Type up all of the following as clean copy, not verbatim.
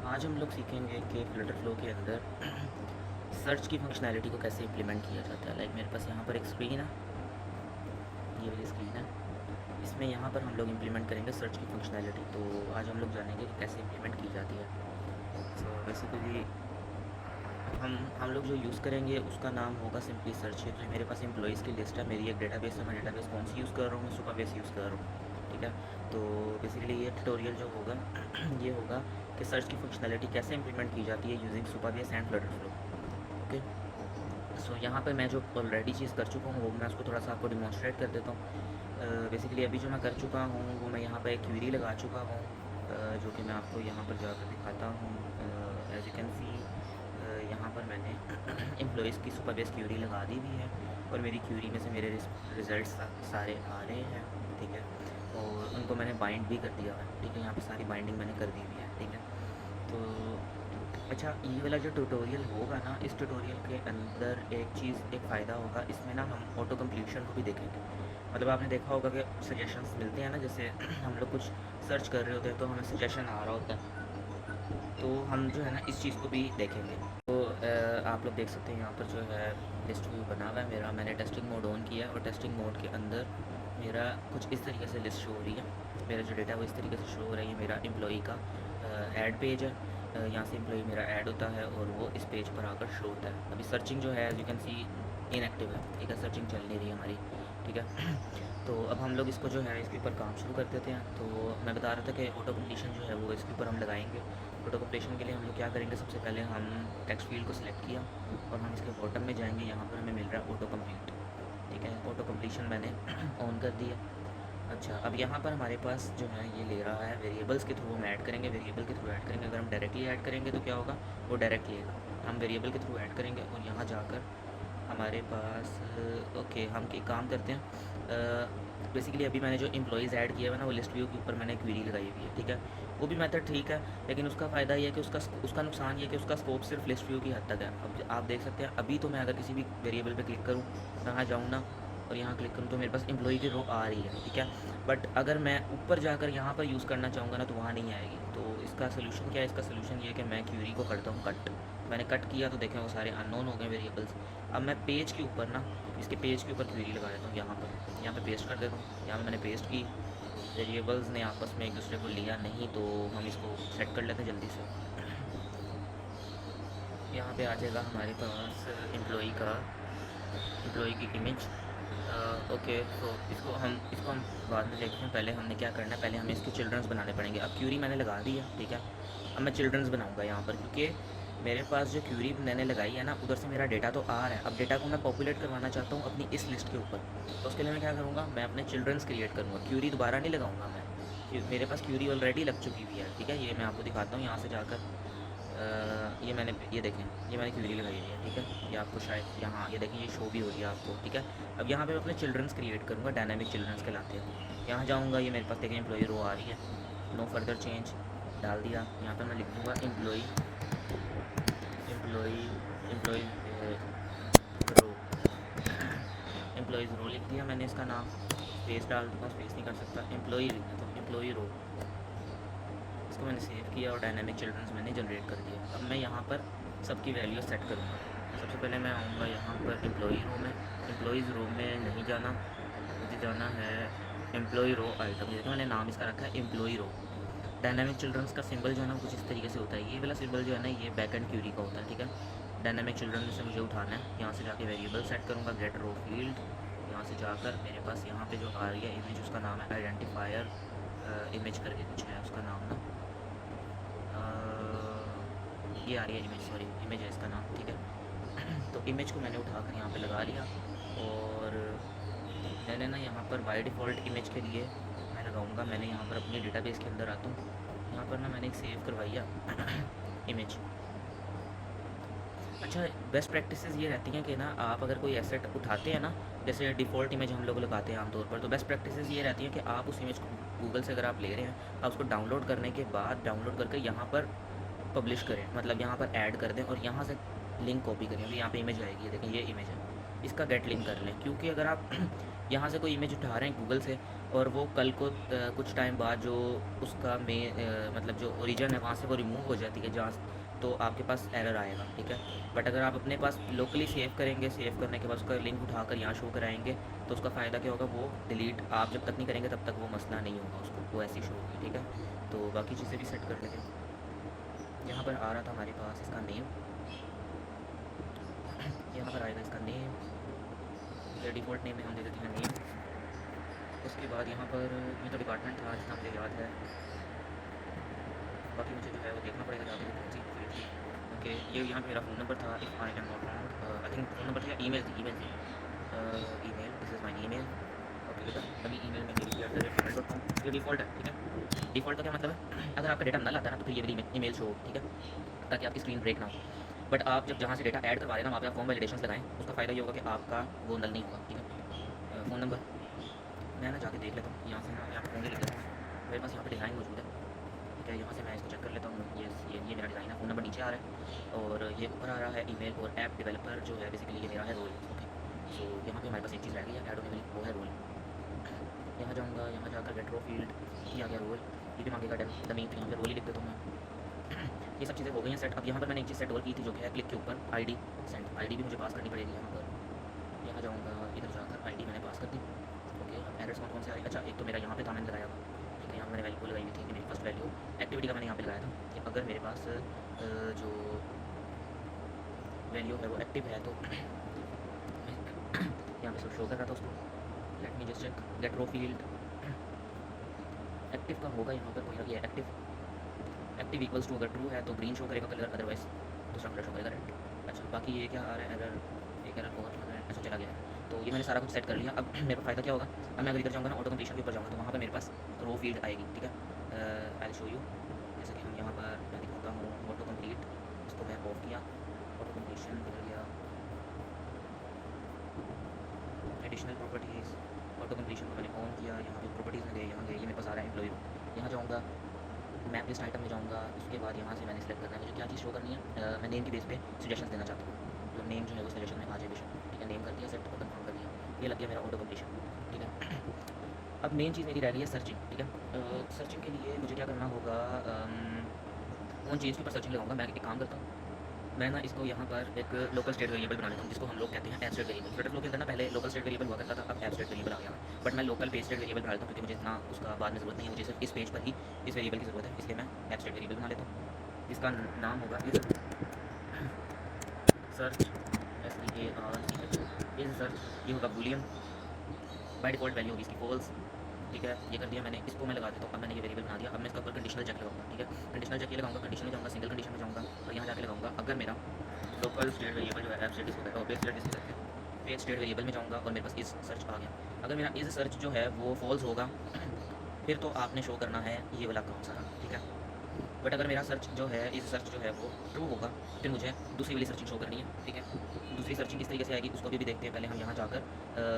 आज हम लोग सीखेंगे कि फ्लटर फ्लो के अंदर सर्च की फंक्शनैलिटी को कैसे इम्प्लीमेंट किया जाता है। लाइक मेरे पास यहाँ पर एक स्क्रीन है, ये वाली स्क्रीन है। इसमें यहाँ पर हम लोग इम्प्लीमेंट करेंगे सर्च की फंक्शनैलिटी। तो आज हम लोग जानेंगे कि कैसे इम्प्लीमेंट की जाती है। सो बेसिकली हम लोग जो यूज़ करेंगे उसका नाम होगा सिंपली सर्च। तो मेरे पास एम्प्लॉइज़ की लिस्ट है, मेरी एक डेटाबेस है। मैं डेटाबेस कौन सी यूज़ कर रहा हूँ? मैं सुपरबेस यूज़ कर रहा हूँ, ठीक है। तो बेसिकली ये ट्यूटोरियल जो होगा ये होगा कि सर्च की फंक्शनैलिटी कैसे इंप्लीमेंट की जाती है using Supabase and Flutter Flow. Okay. So यहाँ पे मैं जो ऑलरेडी चीज़ कर चुका हूँ वो मैं उसको थोड़ा सा आपको डिमॉन्स्ट्रेट कर देता हूँ। बेसिकली अभी जो मैं कर चुका हूँ वो मैं यहाँ पर एक क्वेरी लगा चुका हूँ, जो कि मैं आपको यहाँ पर जाकर दिखाता हूँ। एज यू कैन सी यहाँ पर मैंने एम्प्लॉइज़ की सुपरबेस क्वेरी लगा दी हुई है और मेरी क्वेरी में से मेरे रिज़ल्ट सारे आ रहे हैं, ठीक है। और उनको मैंने बाइंड भी कर दिया है, ठीक है। यहाँ पे सारी बाइंडिंग मैंने कर दी हुई है, ठीक है। तो अच्छा, ये वाला जो ट्यूटोरियल होगा ना, इस ट्यूटोरियल के अंदर एक चीज़, एक फ़ायदा होगा इसमें ना, हम ऑटो कम्प्लीशन को भी देखेंगे। मतलब आपने देखा होगा कि सजेशंस मिलते हैं ना, जैसे हम लोग कुछ सर्च कर रहे होते हैं तो हमें सजेशन आ रहा होता है, तो हम जो है ना इस चीज़ को भी देखेंगे। तो आप लोग देख सकते हैं यहाँ पर जो है लिस्ट व्यू बना हुआ है मेरा। मैंने टेस्टिंग मोड ऑन किया है और टेस्टिंग मोड के अंदर मेरा कुछ इस तरीके से लिस्ट शो हो रही है। मेरा जो डेटा है वो इस तरीके से शो हो रहा है। ये मेरा एम्प्लॉई का ऐड पेज है। यहाँ से एम्प्लॉई मेरा ऐड होता है और वो इस पेज पर आकर शो होता है। अभी सर्चिंग जो है as you can see inactive है, ठीक है। सर्चिंग चल नहीं रही है हमारी, ठीक है। तो अब हम लोग इसको जो है इसके ऊपर काम शुरू कर देते हैं। तो मैं बता रहा था कि ऑटो कम्प्लीशन जो है वो इसके ऊपर हम लगाएंगे। ऑटो कम्प्लीशन के लिए हम लोग क्या करेंगे, सबसे पहले हम टेक्स्ट फील्ड को सिलेक्ट किया और हम इसके बॉटम में जाएंगे। यहाँ पर हमें मिल रहा है ऑटो कम्प्लीट, ठीक है। ऑटो कम्प्लीशन मैंने ऑन कर दिया। अच्छा, अब यहाँ पर हमारे पास जो है ये ले रहा है वेरिएबल्स के थ्रू हम ऐड करेंगे। वेरिएबल के थ्रू ऐड करेंगे। अगर हम डायरेक्टली ऐड करेंगे तो क्या होगा, वो डायरेक्ट लेगा। हम वेरिएबल के थ्रू ऐड करेंगे और यहाँ जाकर हमारे पास ओके, हम एक काम करते हैं। बेसिकली अभी मैंने जो एम्प्लॉइज़ ऐड किया है ना, वो लिस्ट व्यू के ऊपर मैंने क्वेरी लगाई हुई है, ठीक है। वो भी मेथड ठीक है, लेकिन उसका फ़ायदा ये है कि उसका नुकसान ये है कि उसका स्कोप सिर्फ लिस्ट व्यू की हद तक है। अब आप देख सकते हैं, अभी तो मैं अगर किसी भी वेरिएबल पे क्लिक करूँ, यहाँ जाऊँ ना और यहाँ क्लिक करूँ तो मेरे पास एम्प्लॉई की रो आ रही है, ठीक है। बट अगर मैं ऊपर जाकर यहाँ पर यूज़ करना चाहूँगा ना तो वहाँ नहीं आएगी। तो इसका सोल्यूशन क्या है? इसका सोल्यूशन ये है कि मैं क्वेरी को करता हूँ कट। मैंने कट किया तो देखें वो सारे अननोन हो गए वेरिएबल्स। अब मैं पेज के ऊपर ना, इसके पेज के ऊपर क्वेरी लगा देता हूँ। यहाँ पे पेस्ट कर देता हूँ। यहाँ पे मैंने पेस्ट की। वेरिएबल्स ने आपस में एक दूसरे को लिया नहीं, तो हम इसको सेट कर लेते हैं जल्दी से। यहाँ पे आ जाएगा हमारे पास एम्प्लॉई की इमेज। ओके, तो इसको हम बाद में देखते हैं। पहले हमने क्या करना है, पहले हमें इसके चिल्ड्रंस बनाने पड़ेंगे। अब क्यूरी मैंने लगा दी है, ठीक है। अब मैं चिल्ड्रंस बनाऊंगा यहाँ पर, क्योंकि मेरे पास जो क्यूरी मैंने लगाई है ना, उधर से मेरा डेटा तो आ रहा है। अब डेटा को मैं पॉपुलेट करवाना चाहता हूँ अपनी इस लिस्ट के ऊपर। तो उसके लिए मैं क्या करूँगा, मैं अपने चिल्ड्रंस क्रिएट करूँगा। क्यूरी दोबारा नहीं लगाऊंगा मैं, मेरे पास क्यूरी ऑलरेडी लग चुकी हुई है, ठीक है। ये मैं आपको दिखाता हूँ यहाँ से जाकर। ये देखें, ये मैंने क्वेरी लगाई हुई है, ठीक है। ये आपको शायद यहाँ ये देखें, ये शो भी हो रही है आपको, ठीक है। अब यहाँ पे मैं अपने चिल्ड्रंस क्रिएट करूँगा, डायनामिक चिल्ड्रंस कहलाते हैं। यहाँ जाऊँगा, ये मेरे पास देखें एम्प्लॉई रो आ रही है। नो फर्दर चेंज डाल दिया। यहाँ पर मैं लिख दूँगा एम्प्लॉई एम्प्लॉई एम्प्लॉई रो एम्प्लॉइज़ रो लिख दिया मैंने इसका नाम। स्पेस डाल दूँगा, स्पेस नहीं कर सकता, एम्प्लॉई लिख देता हूँ, एम्प्लॉई रो। इसको मैंने सेव किया और डायनामिक चिल्ड्रंस मैंने जनरेट कर दिया। अब मैं यहाँ पर सबकी वैल्यू सेट करूँगा। सबसे पहले मैं आऊँगा यहाँ पर एम्प्लॉई रो में। एम्प्लॉइज़ रो में नहीं जाना, मुझे जाना है एम्प्लॉई रो आइटम। जैसे मैंने नाम इसका रखा है एम्प्लॉई रो। डायनामिक चिल्ड्रंस का सिंबल जो है ना कुछ इस तरीके से होता है। ये वाला सिंबल जो है ना, ये बैक एंड क्यूरी का होता है, ठीक है। डायनामिक चिल्ड्रन से मुझे उठाना है। यहाँ से जाके वेरिएबल सेट करूँगा, गेट रो फील्ड। यहाँ से जाकर मेरे पास यहाँ पे जो आ रही है इमेज, उसका नाम है आइडेंटिफायर इमेज करके कुछ है उसका नाम ना। ये आ रही है इमेज, सॉरी इमेज है इसका नाम, ठीक है। तो इमेज को मैंने उठाकर यहाँ पे लगा लिया और मैंने ना यहाँ पर बाय डिफ़ॉल्ट इमेज के लिए मैं लगाऊंगा। मैंने यहाँ पर अपने डेटाबेस के अंदर आता हूँ। यहाँ पर ना मैंने एक सेव करवाई है इमेज। अच्छा, बेस्ट प्रैक्टिसेस ये रहती हैं कि ना आप अगर कोई एसेट उठाते हैं ना, जैसे डिफ़ॉल्ट इमेज हम लोग लगाते हैं आमतौर पर, तो बेस्ट प्रैक्टिसेस ये रहती हैं कि आप उस इमेज को गूगल से अगर आप ले रहे हैं, आप उसको डाउनलोड करने के बाद डाउनलोड करके यहाँ पर पब्लिश करें, मतलब यहाँ पर ऐड कर दें और यहाँ से लिंक कॉपी करें। अभी यहाँ पे इमेज आएगी, देखें ये इमेज है, इसका गेट लिंक कर लें। क्योंकि अगर आप यहाँ से कोई इमेज उठा रहे हैं गूगल से और वो कल को कुछ टाइम बाद जो उसका मतलब जो ओरिजिन है वहाँ से वो रिमूव हो जाती है जहाँ, तो आपके पास एरर आएगा, ठीक है। बट अगर आप अपने पास लोकली सेव करेंगे, सेव करने के बाद उसका लिंक उठाकर यहाँ शो कराएंगे, तो उसका फ़ायदा क्या होगा, वो डिलीट आप जब तक नहीं करेंगे तब तक वो मसला नहीं होगा उसको, वो ऐसी शो होगी, ठीक है। तो बाकी चीज़ें भी सेट कर लेते हैं। यहाँ पर आ रहा था हमारे पास इसका नेम, यहाँ पर आएगा इसका नेम, डिफ़ॉल्ट नेम में हम दे देते हैं नेम। उसके बाद यहाँ पर ये तो डिपार्टमेंट था जितना मुझे याद है, बाकी मुझे जो है वो देखना पड़ेगा जाके कौन सी फील्ड थी। ओके, ये यहाँ पे मेरा फ़ोन नंबर था, if I am not wrong, I think phone number था या ईमेल थी, email, this is my email. Okay बेटा, अभी ईमेल में gmail.com, ये डिफ़ॉल्ट है, ठीक है। डिफ़ॉल्ट का क्या मतलब है, अगर आपका डेटा नल आता है ना तो फिर ये वाली ईमेल शो होगी, ठीक है, ताकि आपकी स्क्रीन ब्रेक ना हो। बट आप जब जहाँ से डेटा ऐड करवा रहे हैं ना वहाँ पे आप फॉर्म वैलिडेशंस लगाएं, उसका फ़ायदा ये होगा कि आपका वो नल नहीं होगा, ठीक है। फ़ोन नंबर मैं ना जाके देख लेता हूँ, यहाँ से ना यहाँ फ़ोन ले लेता हूँ, मेरे पास यहाँ पे डिज़ाइन मौजूद है, ठीक है। यहाँ से मैं इसको चेक कर लेता हूँ, ये मेरा डिज़ाइन है, फ़ोन नंबर नीचे आ रहा है और ये ऊपर आ रहा है ईमेल, और ऐप डेवलपर जो है बेसिकली ये मेरा है रोल। ओके, सो यहाँ पे हमारे पास एक चीज़ रह गई है ऐड होने वाली, वो है रोल। यहाँ जाऊँगा, यहाँ जाकर गेट रो फील्ड, ये आ गया रोल, ये भी मांगेगा डमी, तो यहाँ पे रोल ही लिख देता हूँ मैं। ये सब चीज़ें हो गई हैं सेट। अब यहाँ पर मैंने एक चीज़ सेट और की थी जो कि है क्लिक के ऊपर आईडी सेंड, आईडी भी मुझे पास करनी पड़ेगी यहाँ पर। यहाँ जाऊँगा, इधर जाकर आईडी मैंने पास कर दी। ओके, अब एरर्स कौन से आए, अच्छा एक तो मेरा यहाँ पे था मैंने लगाया था, ठीक है। यहाँ मैंने वैल्यू लगाई हुई थी कि मेरी फर्स्ट वैल्यू एक्टिविटी का मैंने यहाँ पे लगाया था कि अगर मेरे पास जो वैल्यू है वो एक्टिव है तो यहाँ पे सब शो कर रहा था उसको। Let me just check get row field, active का होगा यहाँ पर कोई ना, ये एक्टिव इक्वल्स टू, अगर ट्रू है तो ग्रीन शो करेगा कलर, अदरवाइज दूसरा कलर शो करेगा रेड। अच्छा, बाकी ये क्या आ रहा है एरर, एक एरर और आ रहा है, अच्छा चला गया है। तो ये मैंने सारा कुछ सेट कर लिया। अब मेरे को फ़ायदा क्या होगा, अब मैं अगर इधर जाऊँगा ना ऑटो कंप्लीशन के ऊपर जाऊँगा तो वहाँ पर मेरे पास रो फील्ड आएगी, ठीक है। आई शो यू, जैसे कि हम यहाँ पर मैं दिखाता हूँ ऑटो कंप्लीट, इसको मैं ऑफ किया, ऑटो कंप्लीशन इधर गया, एडिशनल प्रॉपर्टीज़, ऑटो कंप्लीशन को मैंने ऑन किया, यहाँ पे प्रॉपर्टीज़ में गए, यहाँ गए, ये मेरे पास आ रहा है एम्प्लॉय रो। यहाँ जाऊँगा, मैप लिस्ट आइटम में जाऊँगा, उसके बाद यहाँ से मैंने सेलेक्ट करना है मुझे क्या चीज़ शो करनी है। मैं नेम की बेस पे सजेशंस देना चाहता हूँ, मतलब नेम जो है वो सजेशन में आ जाए बेशक, ठीक है। नेम कर दिया, सेट को कंफर्म कर दिया, ये लग गया मेरा ऑटो कंप्लीशन, ठीक है। अब मेन चीज़ मेरी रह गई है सर्चिंग, ठीक है। सर्चिंग के लिए मुझे क्या करना होगा, ऑन चेंज के ऊपर सर्चिंग लगाऊंगा। मैं एक काम करता हूँ, मैं ना इसको यहाँ पर एक लोकल स्टेट वेरिएबल बना लेता हूँ, जिसको हम लोग कहते हैं एब्स्ट्रैक्ट वेरिएबल। फ्लटर फ्लो के अंदर ना पहले लोकल स्टेट वेरिएबल हुआ करता था, अब एब्स्ट्रैक्ट वेरिएबल आ गया है। बट मैं लोकल पेज स्टेट वेरिएबल बना लेता हूँ क्योंकि मुझे इतना उसका बाद में ज़रूरत नहीं है, मुझे सिर्फ इस पेज पर ही इस वेरिएबल की ज़रूरत है, इसलिए मैं एब्स्ट्रैक्ट वेरिएबल बना लेता हूँ। इसका नाम होगा सर्च, SEARCH, इज सर्च, ये होगा बूलियन, बाय डिफॉल्ट वैल्यू होगी इसकी फॉल्स, ठीक है। ये कर दिया मैंने, इसको मैं लगा देता हूँ। अब मैंने ये वेरिएबल बना दिया, अब मैं इसका ऊपर कंडीशनल चेक लगाऊंगा, ठीक है। कंडीशनल चेक ये लगाऊंगा, कंडीशन में जाऊँगा, सिंगल कंडीशन में जाऊँगा और यहाँ जाके लगाऊंगा अगर मेरा लोकल स्टेट वेरिएबल जो है ऐप स्टेट, इसको कहता है पेज स्टेट, इसको कहते हैं पेज स्टेट वेरिएबल में जाऊँगा और मेरे पास इस सर्च आ गया। अगर मेरा इस सर्च जो है वो फॉल्स होगा फिर तो आपने शो करना है ये वाला काम सारा, ठीक है। बट अगर मेरा सर्च जो है इस सर्च जो है वो ट्रू होगा फिर मुझे दूसरी वाली सर्चिंग शो करनी है, ठीक है। दूसरी सर्चिंग किस तरीके से आएगी उसको भी देखते हैं। पहले हम यहाँ जाकर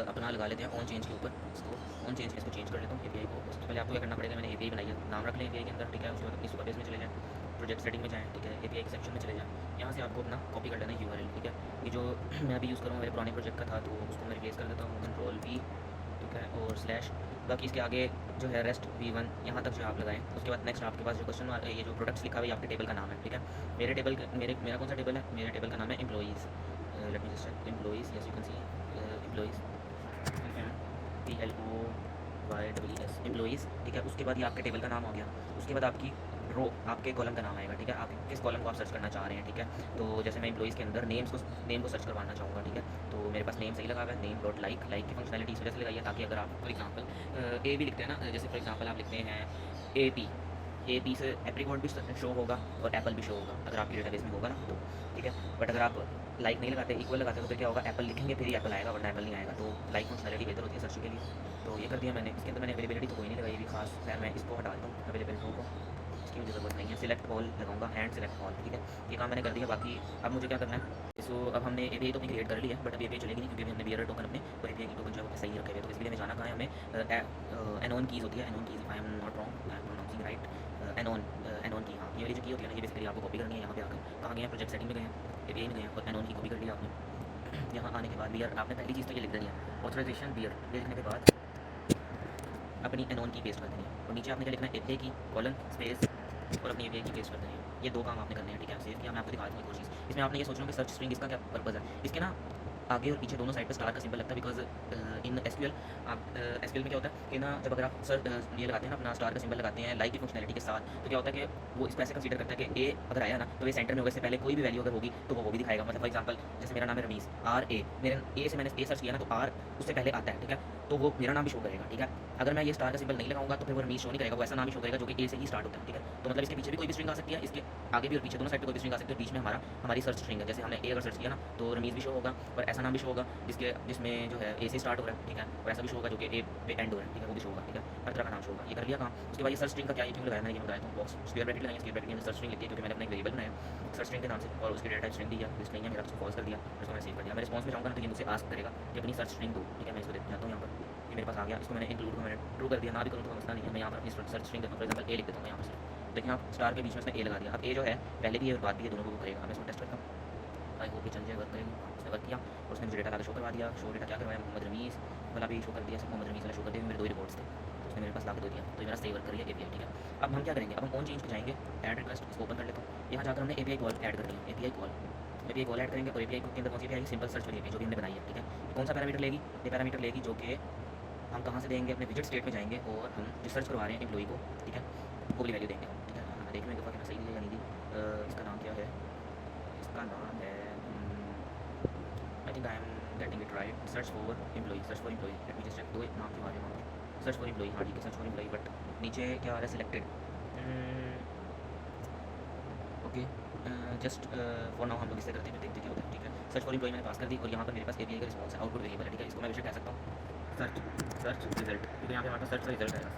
अपना लगा लेते हैं ऑन चेंज के ऊपर, इसको ऑन चेंज में इसको चेंज कर लेता हूँ API को। सबसे पहले आपको क्या करना पड़ेगा, मैंने API बनाई है, नाम रख लें API के अंदर, ठीक है। उसके बाद अपनी सुपर बेस में चले जाएँ, प्रोजेक्ट सेटिंग में जाएँ, ठीक है। API के सेक्शन में चले जाएँ, यहाँ से आपको अपना कॉपी कर लेना है URL, ठीक है। ये जो मैं अभी यूज़ करूँगा मेरे पुराने प्रोजेक्ट का था तो उसको मैं रिप्लेस कर देता हूँ Ctrl+V, ठीक है, और स्लैश। बाकी इसके आगे जो है रेस्ट V1 यहाँ तक जो आप लगाएं। उसके बाद नेक्स्ट आपके पास जो क्वेश्चन ये जो प्रोडक्ट्स लिखा हुआ है आपके टेबल का नाम है, ठीक है। मेरा कौन सा टेबल है, मेरे टेबल का नाम है employees. Let me just check employees, yes you can see employees, PLOYEES employees, ठीक है। उसके बाद ये आपके टेबल का नाम हो गया। उसके बाद आपकी रो, आपके कॉलम का नाम आएगा, ठीक है। आप किस कॉलम को आप सर्च करना चाह रहे हैं, ठीक है। तो जैसे मैं एम्प्लॉइज़ के अंदर नेम को सर्च करवाना चाहूँगा, ठीक है। तो मेरे पास नेम सही लगा हुआ है, नेम डॉट लाइक की फंक्शनलिटी इस वजह से लगाई है ताकि अगर आप फॉर एग्जांपल ए भी लिखते हैं ना, जैसे फॉर एग्जांपल आप लिखते हैं AP से एप्रीकॉट भी शो होगा और एप्पल भी शो होगा अगर आपकी डेटाबेस में होगा ना तो, ठीक है। बट अगर आप लाइक नहीं लगाते, इक्वल लगाते तो फिर क्या होगा, एप्पल लिखेंगे फिर ही एप्पल आएगा वरना एप्पल नहीं आएगा। तो लाइक फंक्शनलिटी बेहतर होती है सर्च के लिए। तो ये कर दिया मैंने। इसके अंदर मैंने अवेलेबिलिटी तो कोई नहीं लगाई भी खास, खैर मैं इसको हटा देता हूँ अवेलेबल रो को, इसकी मुझे ज़रूरत नहीं है। सिलेक्ट ऑल लगाऊंगा, हैंड सिलेक्ट ऑल, ठीक है। ये काम मैंने कर दिया। बाकी अब मुझे क्या करना है, सो अब हमने API तो अपनी क्रिएट कर ली है बट अब API चलेगी नहीं क्योंकि हमने बियर टोकन अपने तो API की टोकन जो है वो सही रखे हुए। तो इसलिए हमें जाना कहाँ है, हमें एनोन कीज़ होती है, anon keys, I am not wrong, I am pronouncing right, anon key, हाँ ये वाली जो की होती है ना, ये बेसिकली आपको कॉपी करनी है। यहाँ पे आकर कहाँ गए हैं, प्रोजेक्ट सेटिंग में गए हैं, API में गए हैं और एनोन की कॉपी कर लिया आपने। यहाँ आने के बाद बियर आपने पहली चीज़ तो ये लिख देनी है, ऑथराइजेशन बियर, ये लिखने के बाद अपनी एनोन की पेस्ट कर देनी है और नीचे आपने क्या लिखना है एपीआई की कॉलन स्पेस और अपनी एपीआई की पेस्ट कर देनी है। ये 2 काम आपने करने हैं, ठीक है। सेव किया, मैं आपको दिखा दूँगा एक और चीज़। इसमें आपने ये सोचना कि सर्च स्ट्रिंग इसका क्या पर्पज़ है। इसके ना आगे और पीछे दोनों साइड पर स्टार का सिंबल लगता है, बिकॉज इन एसक्यूएल आप एसक्यूएल में क्या होता है कि ना जब अगर आप ये लगाते हैं ना अपना स्टार का सिंबल लगाते हैं लाइक की फंक्शनैलिटी के साथ, तो क्या होता है कि वो इसको ऐसे कंसीडर करता है कि ए अगर आया ना तो ये सेंटर में होगा, इससे पहले कोई भी वैल्यू अगर होगी तो वो भी दिखाएगा। मतलब फॉर एग्जांपल जैसे मेरा नाम है रमीज़, आर ए, मेरे ए से मैंने ए सर्च किया ना तो आर उससे पहले आता है, ठीक है, तो वो मेरा नाम भी शो करेगा, ठीक है। अगर मैं ये स्टार का सिंबल नहीं लगाऊंगा तो फिर वो रमीज़ शो नहीं करेगा, वो ऐसा नाम ही शो करेगा जो कि ए से ही स्टार्ट होता है, ठीक है। तो मतलब इसके पीछे भी कोई भी स्ट्रिंग आ सकती है, इसके आगे भी और पीछे दोनों साइड पे कोई भी स्ट्रिंग आ सकती है, बीच में हमारी सर्च स्ट्रिंग है। जैसे हमने ए अगर सर्च किया ना तो रमीज़ भी शो होगा और ऐसा नाम भी शो होगा जिसमें जो है ए से स्टार्ट हो रहा है, ठीक है, और ऐसा भी शो होगा जो कि ए पे एंड हो रहा है, ठीक है, वो भी शो होगा, ठीक है। हर तरह का नाम शो होगा। ये कर लिया काम। उसके बाद ये सर्च स्ट्रिंग का क्या ये लगाया, मैंने ये बताया था बॉक्स स्क्वायर ब्रैकेट लगाएंगे, स्क्वायर ब्रैकेट में सर्च स्ट्रिंग लिखी है क्योंकि मैंने अपना एक वेरिएबल बनाया सर्च स्ट्रिंग के नाम से और उसकी डेटा टाइप स्ट्रिंग दी है, लिस्ट नहीं है मेरा, उसको फॉल्स कर दिया, उसको मैंने सेव कर दिया। मैं रिस्पॉन्स में जाऊँगा ना तो ये मुझसे आस्क करेगा कि अपनी सर्च स्ट्रिंग दो, ठीक है। मैं इसको देख जाता हूँ यहाँ पर, ये मेरे पास आ गया, इसको मैंने इंक्लूड को मैंने ट्रू कर दिया, ना भी करूँ तो मसला नहीं है। मैं यहाँ पर अपनी सर्च स्ट्रिंग देता हूँ, फॉर एग्जाम्पल ए लिख देता हूँ यहाँ पर। देखिए आप स्टार के बीच में उसने ए लगा दिया। अब ए जो है पहले भी है और बाद भी है, दोनों को करेगा। मैं इसको टेस्ट करता हूँ, आई होप ये चल जाए, वर्क करेगी। उसने वर्क किया और उसने मुझे डेटा ला शो करवा दिया। शो डेटा क्या करवाया, मोहम्मद रमीज़ वाला भी शो कर दिया, सब मोहम्मद रमीज़ वाला शो कर दिया, मेरे 2 ही रिकॉर्ड्स थे तो उसने मेरे पास ला के दे दिया। तो ये मेरा सही वर्क कर रही है एपीआई, ठीक है। अब हम क्या करेंगे, अब हम ऑन चेंज पे जाएंगे, ऐड रिक्वेस्ट, इसको ओपन कर लेता हूँ। यहाँ जाकर हमने एपीआई कॉल ऐड करनी है, एपीआई कॉल ऐड करेंगे और एपीआई के अंदर कौन सी आएगी, सिंपल सर्च वाली एपीआई जो भी हमने बनाई है, ठीक है। कौन सा पैरामीटर लेगी, ये पैरामीटर लेगी जो कि हम कहाँ से देंगे, अपने विजिट स्टेट में जाएंगे और हम जो सर्च करवा रहे हैं एम्प्लॉई को, ठीक है, वो वाली वैल्यू देंगे, ठीक है। देख लेंगे कि मैं सही दी या नहीं दी। इसका नाम क्या है, इसका नाम है I think I am getting it right, search for employee let me just check. 2 नाम जो आ रहे हैं सर्च फॉर एम्प्लॉई, हाँ ठीक है, सर्च फॉर एम्प्लॉई, बट नीचे क्या आ रहा है, selected. Okay, just for now हम लोग इससे करते हैं, देखते क्या होता है, ठीक है। सर्च फॉर एम्प्लॉई मैंने पास कर दी और यहाँ पर मेरे पास एपीआई का रिस्पॉन्स है, आउटपुट वेरिएबल है, ठीक है। इसको मैं बेशक कह सकता हूँ सर्च रिजल्ट, क्योंकि यहाँ पे हमारे पास सर्च का रिजल्ट आएगा,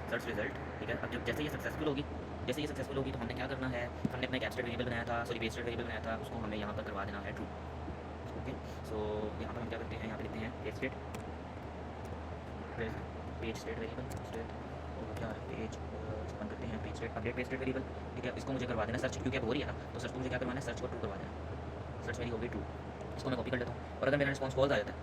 सर्च रिजल्ट, ठीक है। अब जब जैसे ये सक्सेसफुल होगी तो हमने क्या करना है, हमने अपना एक एब्स्ट्रैक्ट वेरिएबल बनाया था, सॉरी बेस स्टेट वेरिएबल बनाया था, उसको हमें यहाँ पर करवा देना है ट्रू। ओके, सो यहाँ पर हम क्या करते हैं, यहाँ पे लिखते हैं पेज स्टेट वेरिएबल स्टेट और क्या पेज ओपन करते हैं, page state update page state variable, ठीक है। इसको मुझे करवा देना सर्च, क्योंकि अब हो रही है ना, तो सर्च को मुझे क्या करवाना है, सर्च को ट्रू करवा देना। सर्च मेरी हो गई ट्रू, इसको मैं कॉपी कर लेता हूँ और अगर मेरा रिस्पॉन्स फॉल्स आ जाता है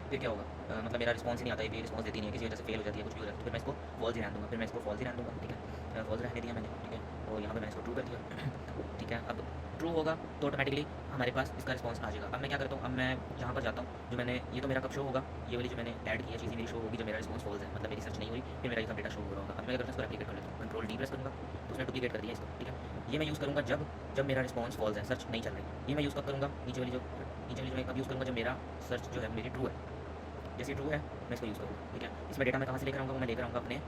फिर क्या होगा, मतलब मेरा रिस्पॉन्स ही नहीं आता है, ये रिस्पॉन्स देती नहीं है, किसी वजह से फेल हो जाती है, कुछ भी हो जाता है, तो फिर मैं इसको फॉल्स ही रहने दूँगा, ठीक है। फॉल्स रहने दिया मैंने, ठीक है, और यहाँ पे मैंने इसको ट्रू कर दिया, ठीक है। अब ट्रू होगा तो ऑटोमेटिकली हमारे पास इसका रिस्पॉन्स आ जाएगा। अब मैं क्या करता हूँ, अब मैं यहाँ पर जाता हूँ, जो मैंने ये तो मेरा कब शो होगा, ये वाली जो मैंने ऐड की है चीज़ें मेरी शो होगी जब मेरा रिस्पॉन्स फॉल्स है, मतलब मेरी सर्च नहीं हुई, फिर मेरा ये डेटा शो हो रहा होगा। अब मैं क्या करता हूँ, इसको रेप्लिकेट कर लेता हूँ, कंट्रोल डी प्रेस करूँगा तो उसने डुप्लीकेट कर दिया इसको, ठीक है। ये मैं यूज़ करूँगा जब मेरा रिस्पॉन्स फॉल्स है, सर्च नहीं चल रही। ये मैं यूज़ कब करूँगा, नीचे वाली जो मैं कब यूज़ करूँगा, जब मेरा सर्च जो है मेरी ट्रू है, जैसे ट्रू है मैं इसको यूज़ करूँगा, ठीक है। इसमें डेटा मैं कहाँ से लेकर आऊँगा, मैं लेकर आऊँगा अपने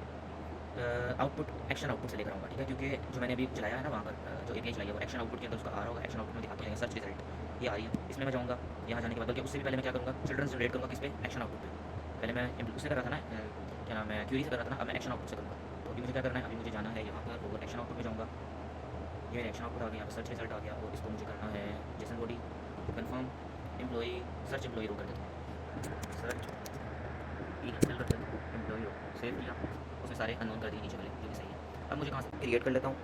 आउटपुट एक्शन आउटपुट से लेकर आऊँगा, ठीक है, क्योंकि जो मैंने अभी चलाया है ना वहाँ पर जो एपीआई चलाई है वो एक्शन आउटपुट के अंदर उसका आ रहा होगा। एक्शन आउटपुट में दिखाते हैं सर्च रिजल्ट ये आ रही है, इसमें मैं जाऊँगा। यहाँ जाने के बाद बल्कि उससे भी पहले मैं क्या करूँगा, चिल्ड्रन जनरेट करूँगा किस पे, एक्शन आउटपुट पे। पहले मैं उससे कर रहा था ना, क्या नाम है, क्यूरी से कर रहा था ना, अब मैं एक्शन आउटपुट से करूँगा। तो अभी मुझे क्या करना है, अभी मुझे जाना है यहाँ पर और एक्शन आउटपुट में जाऊँगा। ये मेरा एक्शन आउटपुट आ गया, यहाँ पर सर्च रिजल्ट आ गया और इसको मुझे करना है JSON body confirm employee search employee row कर देता हूँ, सर्च चल कर देता हूँ एम्प्लॉई रो, सेव किया, उसमें सारे अननोन कर दिए नीचे वाले, जो कि सही है। अब मुझे कहाँ से क्रिएट कर लेता हूँ,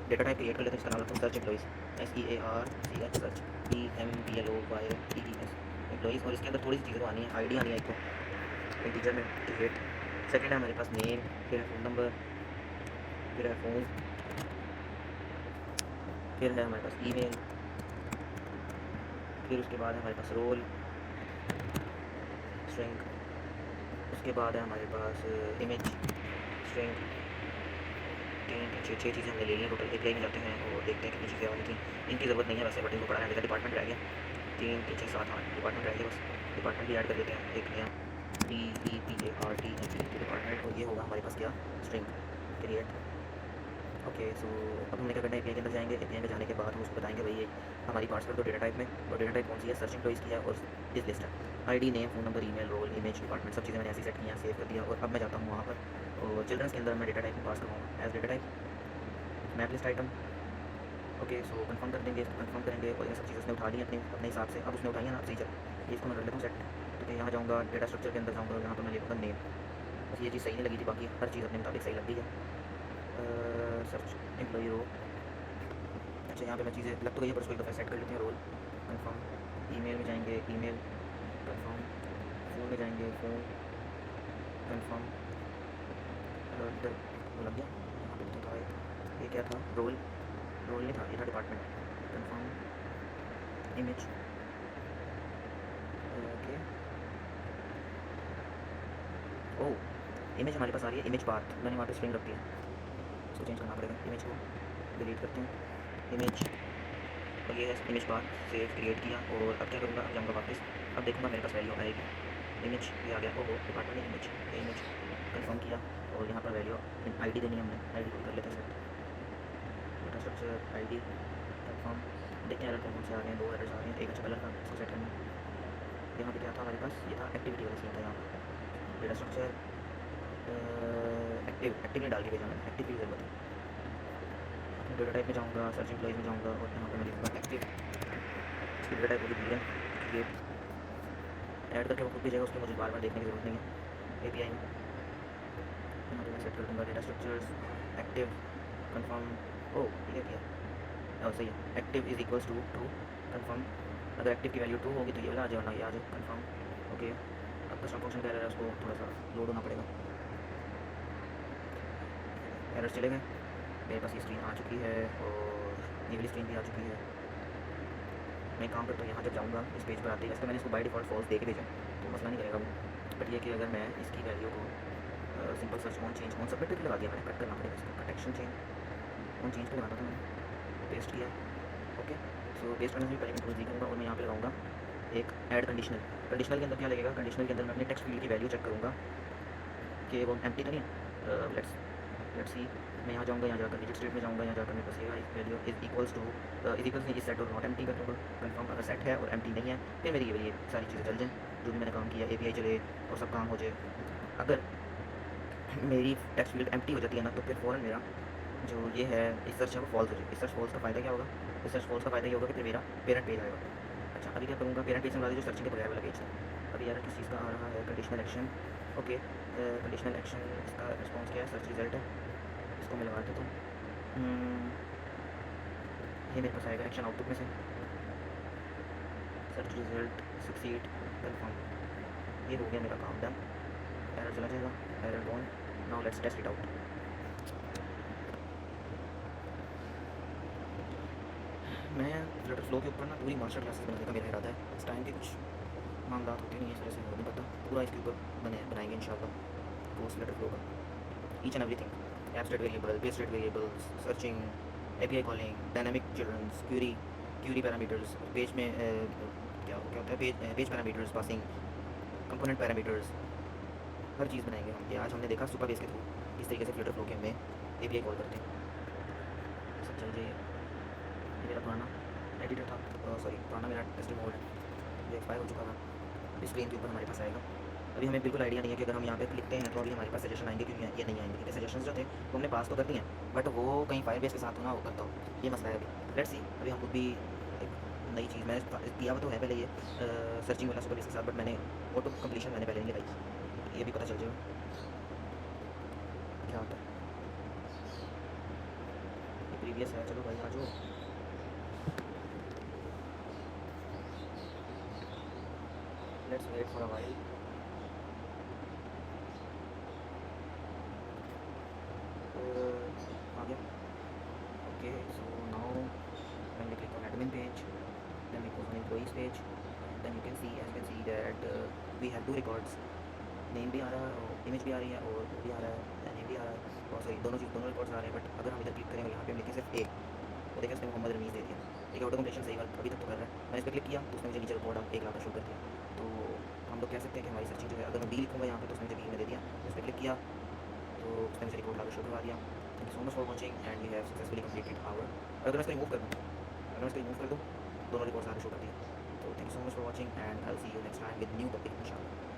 डेटा टाइप क्रिएट कर लेते हैं, इसका नाम रखता हूँ search employees, SEARCH search EMPLOYEES employees. और इसके अंदर थोड़ी सी चीज़ें आनी है, आईडी आनी है, एक तो इंटीजर में क्रिएट, सेकंड है हमारे पास नेम, फिर है फ़ोन नंबर, फिर है फ़ोन, फिर है हमारे पास ईमेल, फिर उसके बाद है हमारे पास रोल स्ट्रिंग, उसके बाद है हमारे पास इमेज स्ट्रिंग। 6 चीज़ें हमने ले ली हैं टोटल। एपीआई में जाते हैं और देखते हैं कितनी चीज़ें वाली थी, इनकी ज़रूरत नहीं है वैसे, बट इनको पढ़ा है, डिपार्टमेंट रह गया, 3 3 6 7 8 डिपार्टमेंट रह गया, बस डिपार्टमेंट भी ऐड कर देते हैं, एक नया DEPARTMENT डिपार्टमेंट, और ये होगा हमारे पास क्या, स्ट्रिंग क्रिएट। ओके, सो अब हमने क्या करना है, एपीआई के अंदर जाएंगे, एपीआई में जाने के बाद हम उसको बताएंगे भाई ये हमारी पार्ट्स कर दो डेटा टाइप में, और डेटा टाइप कौन सी है, सर्च एम्प्लॉइज़ की है और इस लिस्ट है, ID name phone number email role image department, सब चीज़ें मैंने ऐसी सेट की हैं, सेव कर दिया। और अब मैं जाता हूँ वहाँ पर और चिल्ड्रंस के अंदर मैं डेटा टाइप में पास करूँगा as data type map list item. Okay, so confirm कर देंगे, कंफर्म करेंगे और ये सब चीज़ें उसने उठा ली अपने हिसाब से। अब उसने उठाई है ना, सही चल, ये इसको मैं कर लेता हूँ सेट, तो यहाँ जाऊँगा डेटा स्ट्रक्चर के अंदर जाऊँगा, यहाँ पर मैं लिखूँगा नेम, बस ये चीज़ सही नहीं लगी थी, बाकी हर चीज़ अपने मुताबिक सही लग रही है। सर्च एम्प्लॉई रो, अच्छा यहाँ पे मैं चीज़ें लग तो गई है पर उसको एक दफ़ा सेट कर लेते हैं, रोल कन्फर्म, ईमेल में जाएंगे ईमेल कन्फर्म, फ़ोन में जाएंगे फ़ोन कन्फर्म इधर वो लग गया, यहाँ पे तो था ये क्या था, रोल नहीं था, ये था department. Confirm image, okay. Oh image हमारे पास आ रही है, इमेज पाथ मैंने वहाँ पे स्ट्रिंग रख दिया, इसको चेंज करना पड़ेगा। इमेज को डिलीट करते हैं, इमेज, और ये है इमेज पाथ से क्रिएट किया। और अब क्या करूँगा, अब जाऊँगा वापस, अब देखूँगा मेरे पास वैल्यू आएगी। इमेज ये आ गया, ओहो डिपार्टमेंट इमेज, ये इमेज कन्फर्म किया। और यहाँ पर वैल्यू आईडी देनी है हमने, आईडी को कर लेते हैं set, data structure ID confirm. देखते हैं एरर कौन से आ रहे हैं, 2 एरर्स आ रहे हैं, एक अच्छा कलर का, इसको सेट करना। यहाँ पे क्या था हमारे पास, ये था एक्टिविटी वाला सीन था। यहाँ पर डेटा स्ट्रक्चर एक्टिव नहीं डाल के भेजा मैंने, एक्टिव की ज़रूरत है। डेटा टाइप में जाऊँगा, सर्च एम्प्लॉइज में जाऊँगा, और यहाँ पर मैं लिखूँगा एक्टिव। इसकी डेटा टाइप होगी बूलियन, क्रिएट ऐड करके वो खुद भेजेगा, उसको मुझे बार बार देखने की ज़रूरत नहीं है। एपीआई में यहाँ पे मैं सेट कर दूँगा डेटा स्ट्रक्चर्स एक्टिव कन्फर्म। ओ ये किया, और सही है, active is equals to confirm. अगर एक्टिव की वैल्यू 2 होगी तो ये वाला आ जाए, वरना ये आ जाए कन्फर्म। ओके अब कस्टम फंक्शन कह रहा है, उसको थोड़ा सा लोड होना पड़ेगा। एरर्स चले गए, मेरे पास ये स्क्रीन आ चुकी है, और ये वाली स्क्रीन भी आ चुकी है। मैं काम करता हूँ, यहाँ जब जाऊँगा इस पेज पर आते ही, वैसे मैंने इसको बाय डिफ़ॉल्ट फॉल्स दे के भेजा, तो मसला नहीं करेगा वो। बट ये कि अगर मैं इसकी वैल्यू को simple search on change on submit करके लगा दिया मैंने, कट करना पड़ेगा इसको, कटेक्शन चेंज ऑन चेंज पे लगाना था मैंने, पेस्ट किया। ओके सो पेस्ट करने से पहले कंट्रोल जी करूँगा, और मैं यहाँ पे लगाऊंगा एक ऐड कंडीशनल। कंडीशनल के अंदर क्या लगेगा, कंडीशनल के अंदर मैं अपने टेक्स्ट फील्ड की वैल्यू चेक करूँगा कि वो एम्प्टी तो नहीं है। लेट्स सी, मैं यहाँ जाऊँगा, यहाँ जाकर डिजिट स्टेट में जाऊँगा, यहाँ जाकर मेरे पास ये वैल्यू इज इक्वल्स टू नहीं, सेट और नॉट एम्प्टी कर दूँगा। कन्फर्म अगर सेट है और एम्प्टी नहीं है, फिर मेरी ये सारी चीज़ें चल जाएँ, जो भी मैंने काम किया एपीआई चले और सब काम हो जाए। अगर मेरी टेक्स्ट फील्ड एम्प्टी हो जाती है ना, तो फिर फ़ौरन मेरा जो ये है इस सर्च है वो फॉल्स हो जाए। इस सर्च फॉल्स का फ़ायदा क्या होगा, इस सर्च फॉल्स का फ़ायदा ये होगा कि फिर मेरा पेरेंट पेज आएगा। अच्छा अभी क्या करूँगा, पेरेंट पेज से जो सर्चिंग के बगैर वाला पेज है। अभी यार किस चीज़ का आ रहा है, conditional action. Okay conditional action, इसका रिस्पॉन्स क्या है, सर्च रिजल्ट है, इसको मैं लगा देता हूँ। ये मेरे पास आएगा एक्शन आउटपुट में से, सर्च रिजल्ट सक्सीड कन्फर्म। ये हो गया मेरा काम डन। एरर चला जाएगा, error gone. Now let's test it out. मैं फ्लटर फ्लो के ऊपर ना पूरी मास्टर क्लासेस बनाने का मेरा इरादा है। इस टाइम के कुछ मामला होते नहीं है, इस वजह से हो नहीं पता, पूरा इसके ऊपर बनाएंगे इंशाल्लाह कोर्स फ्लटर फ्लो का, each and everything, abstract variable, base rate variables, searching, API calling, dynamic childrens, query parameters, page में क्या होता है, page parameters, passing component parameters, हर चीज़ बनाएंगे हम। ये आज हमने देखा सुपर बेस के थ्रू किस तरीके से फ्लटर फ्लो के हमें एपीआई कॉल करते हैं। सब चल जाइए। ये मेरा पुराना एडिटर था, सॉरी पुराना मेरा टेस्टिंग मोड है, जो एक्सपायर हो चुका था, स्क्रीन के ऊपर हमारे पास आएगा। अभी हमें बिल्कुल आइडिया नहीं है कि अगर हम यहाँ पे लिखते हैं तो अभी हमारे पास सजेशन आएंगे, क्योंकि ये नहीं आएंगे, क्योंकि सजेशन जो थे वो हमने पास तो कर दिए हैं, बट वो कहीं फायर बेस के साथ होना हो करता हो, ये मसला है अभी। लेट्स सी, अभी हम खुद भी एक नई चीज़ मैंने दिया हुआ तो है पहले ये सर्चिंग वाला सुपर बेस के साथ, बट मैंने ऑटो कम्प्लीशन मैंने पहले नहीं लगाई, ये भी पता चल जाएगा क्या होता है। ये प्रीवियस है, चलो भाई आ जाओ। Let's wait for a while. आ गया। Okay so now when we click on admin page, then we go on employees page, then you can see, as you can see that we have 2 records, name भी आ रहा है और image भी आ रही है, और वो भी आ रहा है, नेम भी आ रहा है, और सॉरी दोनों रिकॉर्ड्स आ रहे हैं। बट अगर हम इधर क्लिक करेंगे, यहाँ पे हम लिखें सिर्फ एक, तो देखिए उसने मोहम्मद रमीज़ दे दिया। ठीक है, ऑटो कंप्लीशन सही वर्क अभी तक तो कर रहा है। मैंने इस पर क्लिक किया तो उसने मुझे नीचे रिकॉर्ड आप 1 लाख का शो कर दिया। तो हम लोग कह सकते हैं कि हमारी सर्चिंग जो है, अगर मैं बी लिखूँगा यहाँ पे तो उसने मुझे बी में दे दिया। उस पर क्लिक किया तो उसने मुझे रिकॉर्ड लाकर शो करवा दिया। Thank you so much for watching and we have successfully completed our. अगर मैं इसको रिमूव कर दूँ, दोनों रिकॉर्ड्स आगे शो कर दिए। तो thank you so much for watching and I will see you next time with new topic इंशाल्लाह।